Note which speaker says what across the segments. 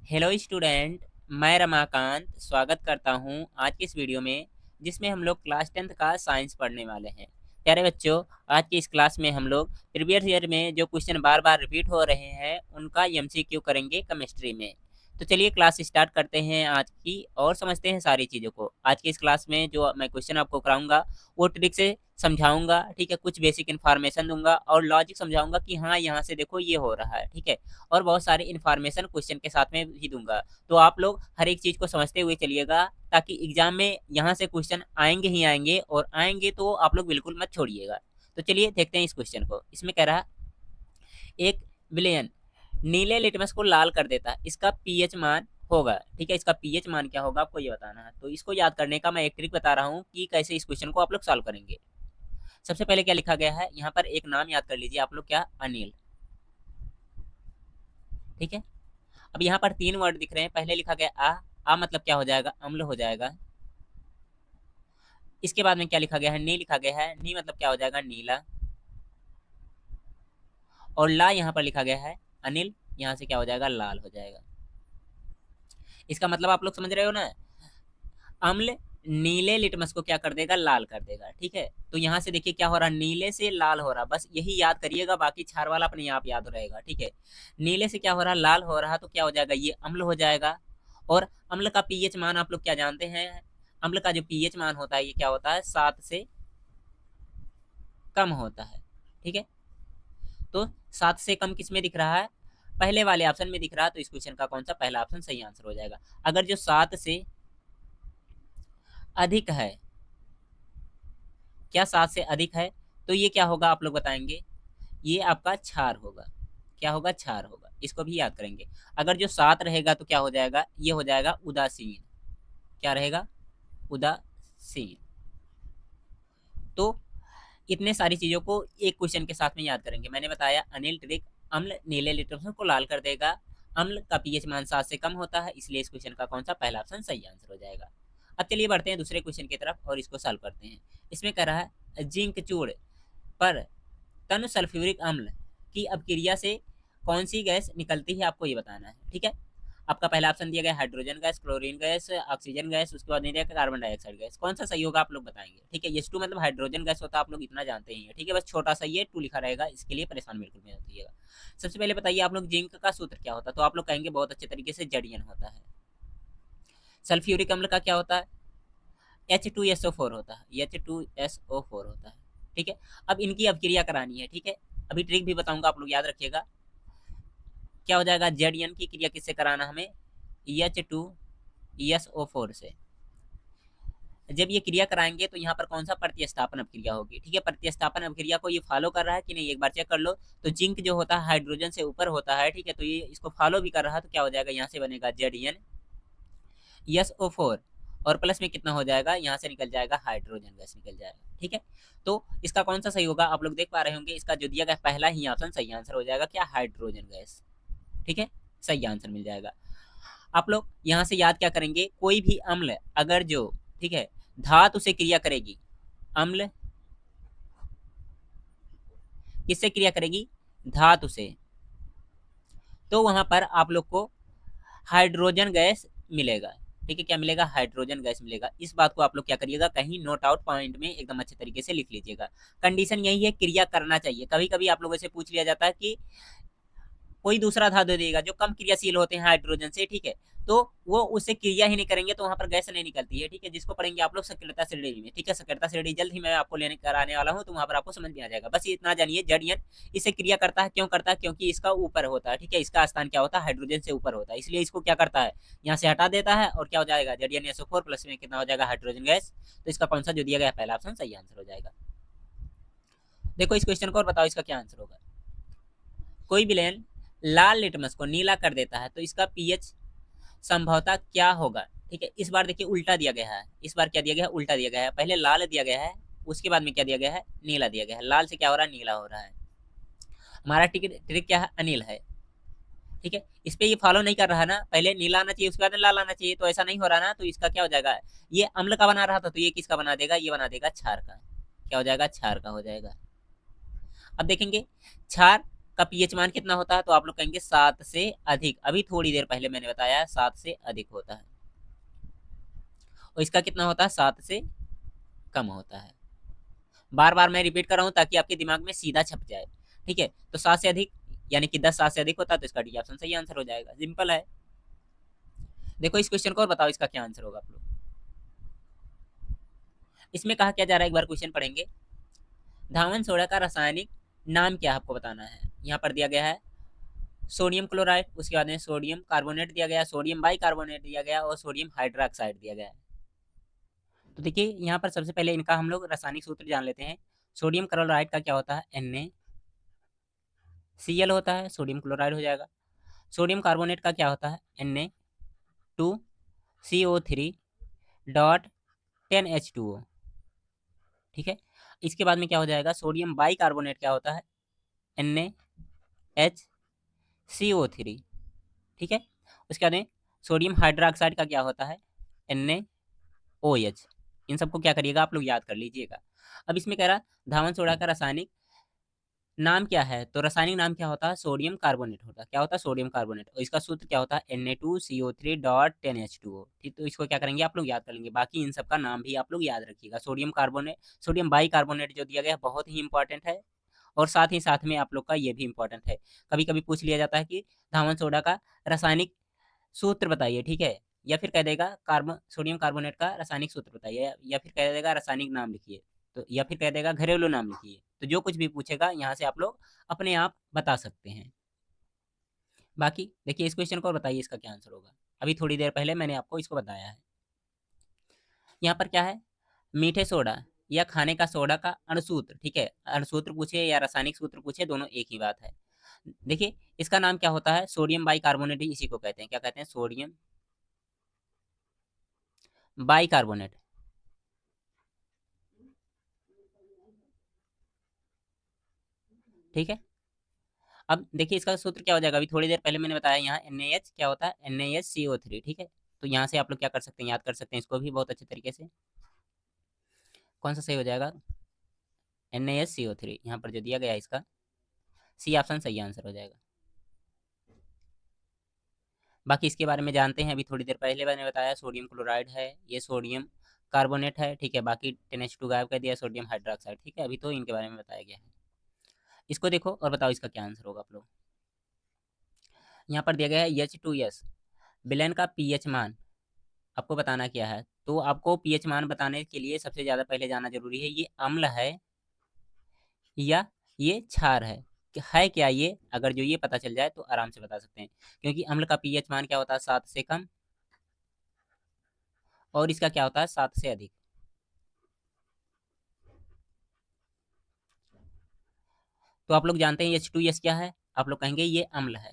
Speaker 1: Hello student, मैं रमाकांत स्वागत करता हूं आज की इस वीडियो में, जिसमें हम लोग क्लास 10th का साइंस पढ़ने वाले हैं। प्यारे बच्चों, आज की इस क्लास में हम लोग प्रीवियस ईयर में जो क्वेश्चन बार बार रिपीट हो रहे हैं उनका एमसीक्यू करेंगे केमिस्ट्री में। तो चलिए क्लास स्टार्ट करते हैं आज की और समझते हैं सारी चीज़ों को। आज की इस क्लास में जो मैं क्वेश्चन आपको कराऊंगा वो ट्रिक से समझाऊंगा, ठीक है। कुछ बेसिक इन्फॉर्मेशन दूंगा और लॉजिक समझाऊंगा कि हाँ, यहाँ से देखो ये हो रहा है, ठीक है। और बहुत सारे इन्फॉर्मेशन क्वेश्चन के साथ में भी दूंगा। तो आप लोग हर एक चीज़ को समझते हुए चलिएगा, ताकि एग्जाम में यहाँ से क्वेश्चन आएंगे ही आएंगे, और आएंगे तो आप लोग बिल्कुल मत छोड़िएगा। तो चलिए देखते हैं इस क्वेश्चन को। इसमें कह रहा एक विलेन नीले लिटमस को लाल कर देता है, इसका पीएच मान होगा, ठीक है। इसका पीएच मान क्या होगा आपको ये बताना है। तो इसको याद करने का मैं एक ट्रिक बता रहा हूँ कि कैसे इस क्वेश्चन को आप लोग सॉल्व करेंगे। सबसे पहले क्या लिखा गया है यहाँ पर, एक नाम याद कर लीजिए आप लोग, क्या, अनिल, ठीक है। अब यहाँ पर तीन वर्ड दिख रहे हैं। पहले लिखा गया आ मतलब क्या हो जाएगा, अम्ल हो जाएगा। इसके बाद में क्या लिखा गया है, नी लिखा गया है, नी मतलब क्या हो जाएगा, नीला। और ला यहाँ पर लिखा गया है अनिल, यहाँ से क्या हो जाएगा, लाल हो जाएगा। इसका मतलब आप लोग समझ रहे हो ना, अम्ल नीले लिटमस को क्या कर देगा, लाल कर देगा, ठीक है। तो यहाँ से देखिए क्या हो रहा है, नीले से लाल हो रहा, बस यही याद करिएगा, बाकी छार वाला अपने आप याद रहेगा, ठीक है। नीले से क्या हो रहा, लाल हो रहा, तो क्या हो जाएगा, ये अम्ल हो जाएगा। और अम्ल का पीएच मान आप लोग क्या जानते हैं, अम्ल का जो पीएच मान होता है ये क्या होता है, 7 से कम होता है, ठीक है। तो 7 से कम किस में दिख रहा है, पहले वाले ऑप्शन में दिख रहा है। तो इस क्वेश्चन का कौन सा पहला ऑप्शन सही आंसर हो जाएगा। अगर जो 7 से अधिक है, क्या 7 से अधिक है, तो ये क्या होगा आप लोग बताएंगे, ये आपका क्षार होगा। क्या होगा, क्षार होगा। इसको भी याद करेंगे। अगर जो 7 रहेगा तो क्या हो जाएगा, ये हो जाएगा उदासीन। क्या रहेगा, उदासीन। तो इतने सारी चीजों को एक क्वेश्चन के साथ में याद करेंगे। मैंने बताया अनिल ट्रिक, अम्ल नीले लिटमस को लाल कर देगा, अम्ल का पीएच मान 7 से कम होता है, इसलिए इस क्वेश्चन का कौन सा पहला ऑप्शन सही आंसर हो जाएगा। अब चलिए बढ़ते हैं दूसरे क्वेश्चन की तरफ और इसको सॉल्व करते हैं। इसमें कह रहा है जिंक चूड़ पर तन सल्फ्यूरिक अम्ल की अपक्रिया से कौन सी गैस निकलती है, आपको ये बताना है, ठीक है। आपका पहला ऑप्शन दिया गया hydrogen gas, chlorine gas, oxygen gas, उसके बाद नहीं दिया कार्बन डाइऑक्साइड गैस। कौन सा सही होगा आप लोग बताएंगे, ठीक है। H2 मतलब हाइड्रोजन गैस होता है, आप लोग इतना जानते ही हैं, ठीक है। बस छोटा सा ये 2 लिखा रहेगा, इसके लिए परेशान बिल्कुल नहीं होइएगा। सबसे पहले बताइए आप लोग जिंक का सूत्र क्या होता है, तो आप लोग कहेंगे बहुत अच्छे तरीके से जडियन होता है। सल्फ्यूरिक अम्ल का क्या होता है, H2SO4 होता है, H2SO4 होता है, ठीक है। अब इनकी अपक्रिया करानी है, ठीक है। अभी ट्रिक भी बताऊंगा, आप लोग याद रखिएगा। क्या हो जाएगा, जेड की क्रिया किससे कराना हमें, H2SO4 से। जब ये क्रिया कराएंगे तो यहाँ पर कौन सा प्रतिस्थापन अपक्रिया होगी, ठीक है। प्रतिस्थापन अपक्रिया को ये फॉलो कर रहा है कि नहीं, एक बार चेक कर लो। तो जिंक जो होता है हाइड्रोजन से ऊपर होता है, ठीक है। तो ये इसको फॉलो भी कर रहा है, तो क्या हो जाएगा, यहाँ से बनेगा ZnSO4, और प्लस में कितना हो जाएगा, यहाँ से निकल जाएगा हाइड्रोजन गैस निकल जाएगा, ठीक है। तो इसका कौन सा सही होगा, आप लोग देख पा रहे होंगे, इसका जो दिया गया पहला ही ऑप्शन सही आंसर हो जाएगा, क्या, हाइड्रोजन गैस, ठीक है। सही आंसर मिल जाएगा। आप लोग यहाँ से याद क्या करेंगे, कोई भी अम्ल अगर जो, ठीक है, धातु से क्रिया करेगी, अम्ल किससे क्रिया करेगी, धातु से, तो वहां पर आप लोग को हाइड्रोजन गैस मिलेगा, ठीक है। क्या मिलेगा, हाइड्रोजन गैस मिलेगा। इस बात को आप लोग क्या करिएगा, कहीं नोट आउट पॉइंट में एकदम अच्छे तरीके से लिख लीजिएगा। कंडीशन यही है, क्रिया करना चाहिए। कभी कभी आप लोगों से पूछ लिया जाता है कि कोई दूसरा धातु देगा जो कम क्रियाशील होते हैं हाइड्रोजन से, ठीक है, तो वो उससे क्रिया ही नहीं करेंगे तो वहां पर गैस नहीं निकलती है, ठीक है। जिसको पढ़ेंगे आप लोग सक्रियता श्रेणी में, ठीक है। सक्रियता श्रेणी जल्द ही मैं आपको लेने कराने वाला हूँ, तो वहां पर आपको समझ में आ जाएगा। बस इतना जानिए, जड़ियन इससे क्रिया करता है, क्यों करता है, क्योंकि इसका ऊपर होता है, ठीक है। इसका स्थान क्या होता है, हाइड्रोजन से ऊपर होता है, इसलिए इसको क्या करता है, यहाँ से हटा देता है, और क्या हो जाएगा, ZnSO4 प्लस में कितना हो जाएगा, हाइड्रोजन गैस। तो इसका कौन सा जो दिया गया पहला ऑप्शन सही आंसर हो जाएगा। देखो इस क्वेश्चन को और बताओ इसका क्या आंसर होगा। कोई विलेन लाल लिटमस को नीला कर देता है, तो इसका पीएच संभवतः क्या होगा, ठीक है। इस बार देखिए उल्टा दिया गया है, इस बार क्या दिया गया है, उल्टा दिया गया है। पहले लाल दिया गया है, उसके बाद में क्या दिया गया है, नीला दिया गया है। लाल से क्या हो रहा है, नीला हो रहा है। हमारा ट्रिक क्या है, अनिल है, ठीक है। इस पे ये फॉलो नहीं कर रहा ना, पहले नीला आना चाहिए उसके बाद लाल आना चाहिए, तो ऐसा नहीं हो रहा ना। तो इसका क्या हो जाएगा, ये अम्ल का बना रहा था, तो ये किसका बना देगा, ये बना देगा क्षार का। क्या हो जाएगा, क्षार का हो जाएगा। अब देखेंगे क्षार का पीएच मान कितना होता है, तो आप लोग कहेंगे 7 से अधिक। अभी थोड़ी देर पहले मैंने बताया 7 से अधिक होता है, और इसका कितना होता है, 7 से कम होता है। बार बार मैं रिपीट कर रहा हूँ ताकि आपके दिमाग में सीधा छप जाए। ठीक है, तो 7 से अधिक यानी कि 10 7 से अधिक होता है, तो इसका डी ऑप्शन सही आंसर हो जाएगा। सिंपल है। देखो इस क्वेश्चन को और बताओ इसका क्या आंसर होगा आप लोग। इसमें कहा क्या जा रहा है, एक बार क्वेश्चन पढ़ेंगे। धावन सोडा का रासायनिक नाम क्या आपको बताना है। यहाँ पर दिया गया है सोडियम क्लोराइड, उसके बाद में सोडियम कार्बोनेट दिया गया, सोडियम बाई कार्बोनेट दिया गया, और सोडियम हाइड्रोक्साइड दिया गया है। तो देखिए यहाँ पर सबसे पहले इनका हम लोग रासायनिक सूत्र जान लेते हैं। सोडियम क्लोराइड का क्या होता है, NaCl होता है, सोडियम क्लोराइड हो जाएगा। सोडियम कार्बोनेट का क्या होता है, Na2CO3 डॉट 10H2O। ठीक है, इसके बाद में क्या हो जाएगा, सोडियम बाई कार्बोनेट क्या होता है, NaHCO3। ठीक है, उसके बाद में सोडियम हाइड्रोक्साइड का क्या होता है, NaOH। इन सबको क्या करिएगा आप लोग याद कर लीजिएगा। अब इसमें कह रहा धावन सोडा का रासायनिक नाम क्या है, तो रासायनिक नाम क्या होता है, सोडियम कार्बोनेट होता है। क्या होता है, सोडियम कार्बोनेट, और इसका सूत्र क्या होता है, Na2CO3 डॉट 10H2O। ठीक, तो इसको क्या करेंगे आप लोग याद कर लेंगे। बाकी इन सब का नाम भी आप लोग याद रखिएगा। Sodium carbonate, sodium by carbonate जो दिया गया है बहुत ही इंपॉर्टेंट है, और साथ ही साथ में आप लोग का ये भी इंपॉर्टेंट है। कभी कभी पूछ लिया जाता है कि धावन सोडा का रासायनिक सूत्र बताइए। ठीक है, या फिर कह देगा कार्बन सोडियम कार्बोनेट का रासायनिक सूत्र बताइए, या फिर कह देगा रासायनिक नाम लिखिए, तो या फिर कह देगा घरेलू नाम लिखिए। तो जो कुछ भी पूछेगा यहाँ से आप लोग अपने आप बता सकते हैं। बाकी देखिए इस क्वेश्चन को और बताइए इसका क्या आंसर होगा। अभी थोड़ी देर पहले मैंने आपको इसको बताया है। यहाँ पर क्या है, मीठे सोडा या खाने का सोडा का अणुसूत्र। ठीक है, अणुसूत्र पूछे या रासायनिक सूत्र पूछे, दोनों एक ही बात है। देखिए इसका नाम क्या होता है, सोडियम बाई कार्बोनेट ही इसी को कहते हैं। क्या कहते हैं, सोडियम बाई कार्बोनेट। ठीक है, अब देखिए इसका सूत्र क्या हो जाएगा, अभी थोड़ी देर पहले मैंने बताया यहाँ NaH क्या होता है, NaHCO3। ठीक है, तो यहाँ से आप लोग क्या कर सकते हैं, याद कर सकते हैं इसको भी बहुत अच्छे तरीके से। कौन सा सही हो जाएगा, NaHCO3 यहाँ पर जो दिया गया है इसका सी ऑप्शन सही आंसर हो जाएगा। बाकी इसके बारे में जानते हैं, अभी थोड़ी देर पहले मैंने बताया सोडियम क्लोराइड है, ये सोडियम कार्बोनेट है। ठीक है, बाकी 10H2 गायब कर दिया, सोडियम हाइड्रोक्साइड। ठीक है, अभी तो इनके बारे में बताया गया है। इसको देखो और बताओ इसका क्या आंसर होगा आप लोग। यहाँ पर दिया गया है H2S विलेन का पीएच मान आपको बताना क्या है। तो आपको पीएच मान बताने के लिए सबसे ज़्यादा पहले जानना जरूरी है, ये अम्ल है या ये क्षार है, है क्या ये। अगर जो ये पता चल जाए तो आराम से बता सकते हैं, क्योंकि अम्ल का पीएच मान क्या होता है, 7 से कम, और इसका क्या होता है, 7 से अधिक। तो आप लोग जानते हैं H2S क्या है, आप लोग कहेंगे ये अम्ल है।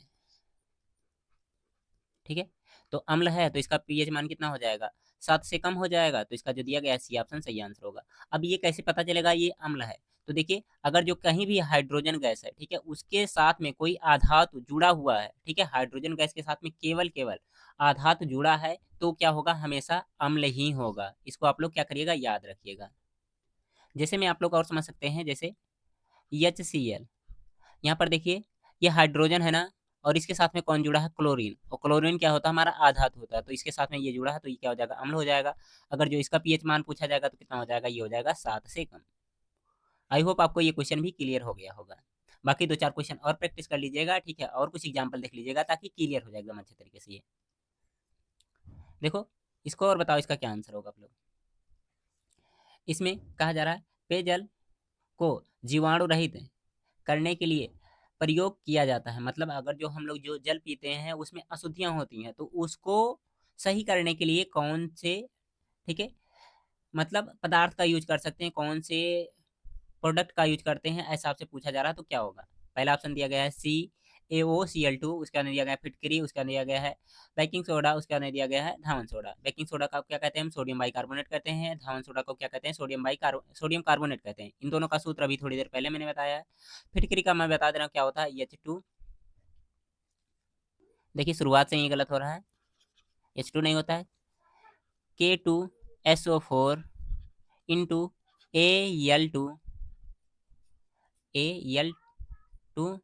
Speaker 1: ठीक है, तो अम्ल है तो इसका पीएच मान कितना हो जाएगा, 7 से कम हो जाएगा, तो इसका जो दिया गया है सी ऑप्शन सही आंसर होगा। अब ये कैसे पता चलेगा ये अम्ल है, तो देखिए अगर जो कहीं भी हाइड्रोजन गैस है, ठीक है, उसके साथ में कोई आधातु जुड़ा हुआ है, ठीक है, हाइड्रोजन गैस के साथ में केवल केवल आधातु जुड़ा है, तो क्या होगा, हमेशा अम्ल ही होगा। इसको आप लोग क्या करिएगा, याद रखिएगा। जैसे में आप लोग और समझ सकते हैं, जैसे HCl, यहाँ पर देखिए ये हाइड्रोजन है ना, और इसके साथ में कौन जुड़ा है, क्लोरीन, और क्लोरीन क्या होता है, हमारा आधातु होता है, तो इसके साथ में ये जुड़ा है, तो ये क्या हो जाएगा, अम्ल हो जाएगा। अगर जो इसका पीएच मान पूछा जाएगा तो कितना हो जाएगा, ये हो जाएगा 7 से कम। आई होप आपको ये क्वेश्चन भी क्लियर हो गया होगा। बाकी 2 4 क्वेश्चन और प्रैक्टिस कर लीजिएगा। ठीक है, और कुछ एग्जाम्पल देख लीजिएगा ताकि क्लियर हो जाए एकदम अच्छे तरीके से ये। देखो इसको और बताओ इसका क्या आंसर होगा आप लोग। इसमें कहा जा रहा है पेयजल को जीवाणु रहित करने के लिए प्रयोग किया जाता है। मतलब अगर जो हम लोग जो जल पीते हैं उसमें अशुद्धियां होती हैं, तो उसको सही करने के लिए कौन से, ठीक है, मतलब पदार्थ का यूज कर सकते हैं, कौन से प्रोडक्ट का यूज करते हैं, ऐसा आपसे पूछा जा रहा है, तो क्या होगा। पहला ऑप्शन दिया गया है CaOCl2, उसके अंदर दिया गया है फिटकरी, उसके अंदर दिया गया है बेकिंग सोडा, उसके अंदर दिया गया है धावन सोडा। बेकिंग सोडा का क्या कहते हैं, हम सोडियम बाई कार्बोनेट कहते हैं। धावन सोडा को क्या कहते हैं, सोडियम कार्बोनेट कहते हैं। इन दोनों का सूत्र अभी थोड़ी देर पहले मैंने बताया है। फिटकरी का मैं बता दे रहा हूँ क्या होता है, H2। देखिए शुरुआत से ही गलत हो रहा है, H2 नहीं होता है, K2SO4 into Al2 Al2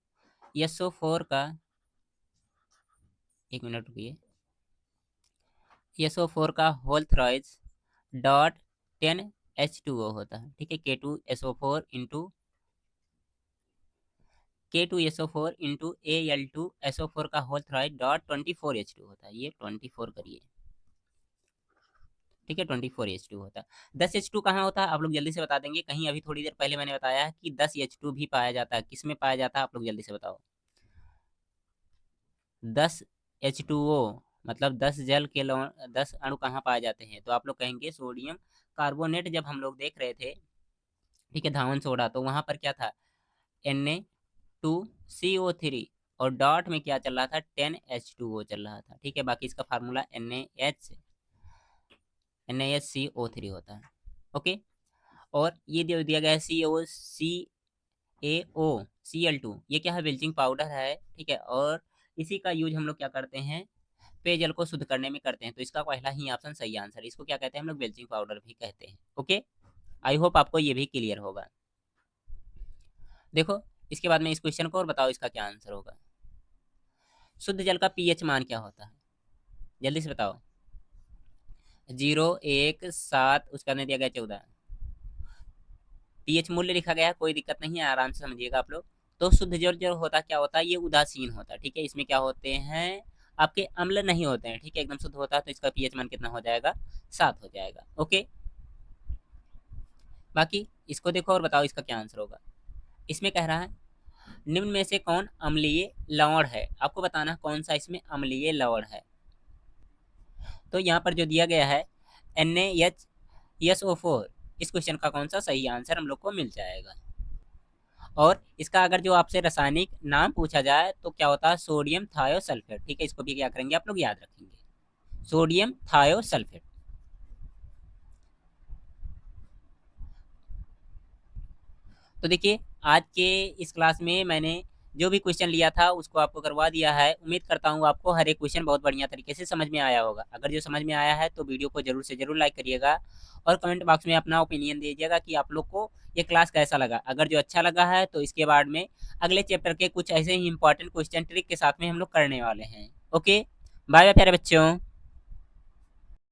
Speaker 1: SO4 का, एक मिनट रुकिए, SO4 का होल थ्राइज डॉट 10H2O होता है, ठीक है। K2SO4 into K2SO4 into Al2SO4 का होल थ्राइज डॉट 24H2 होता है। ये 24 करिए, ठीक है, 24H2 होता है। 10H2 कहाँ होता है आप लोग जल्दी से बता देंगे। कहीं अभी थोड़ी देर पहले मैंने बताया है कि 10H2 भी पाया जाता है। किस में पाया जाता है आप लोग जल्दी से बताओ। 10H2O मतलब 10 जल के 10 अणु कहाँ पाए जाते हैं, तो आप लोग कहेंगे सोडियम कार्बोनेट। जब हम लोग देख रहे थे, ठीक है, धावन सोडा, तो वहां पर क्या था, Na2CO3 और डॉट में क्या चल रहा था, 10H2O चल रहा था, ठीक है। बाकी इसका फार्मूला NaHCO3 होता है, ओके। और ये दिया गया है CaO, ये क्या है, ब्लीचिंग पाउडर है, ठीक है। और इसी का यूज हम लोग क्या करते हैं, पेयजल को शुद्ध करने में करते हैं। तो इसका पहला ही ऑप्शन सही आंसर है। इसको क्या कहते हैं हम लोग, ब्लीचिंग पाउडर भी कहते हैं, ओके। आई होप आपको ये भी क्लियर होगा। देखो इसके बाद में इस क्वेश्चन को और बताओ इसका क्या आंसर होगा। शुद्ध जल का पीएच मान क्या होता है, जल्दी से बताओ। 0, 1, 7, उसका नहीं दिया गया 14। पीएच मूल्य लिखा गया है, कोई दिक्कत नहीं है, आराम से समझिएगा आप लोग। तो शुद्ध जल जो होता क्या होता है, ये उदासीन होता है, ठीक है। इसमें क्या होते हैं, आपके अम्ल नहीं होते हैं, ठीक है, एकदम शुद्ध होता है। तो इसका पीएच मान कितना हो जाएगा, 7 हो जाएगा, ओके। बाकी इसको देखो और बताओ इसका क्या आंसर होगा। इसमें कह रहा है निम्न में से कौन अम्लीय लवण है, आपको बताना कौन सा इसमें अम्लीय लवण है। तो यहाँ पर जो दिया गया है NaHSO4, इस क्वेश्चन का कौन सा सही आंसर हम लोग को मिल जाएगा। और इसका अगर जो आपसे रासायनिक नाम पूछा जाए तो क्या होता है, सोडियम थायोसल्फेट, ठीक है। इसको भी क्या करेंगे आप लोग, याद रखेंगे, सोडियम थायोसल्फेट। तो देखिए आज के इस क्लास में मैंने जो भी क्वेश्चन लिया था उसको आपको करवा दिया है। उम्मीद करता हूँ आपको हर एक क्वेश्चन बहुत बढ़िया तरीके से समझ में आया होगा। अगर जो समझ में आया है तो वीडियो को जरूर से जरूर लाइक करिएगा और कमेंट बॉक्स में अपना ओपिनियन दीजिएगा कि आप लोग को ये क्लास कैसा लगा। अगर जो अच्छा लगा है तो इसके बाद में अगले चैप्टर के कुछ ऐसे ही इंपॉर्टेंट क्वेश्चन ट्रिक के साथ में हम लोग करने वाले हैं, ओके। बाय बाय प्यारे बच्चों।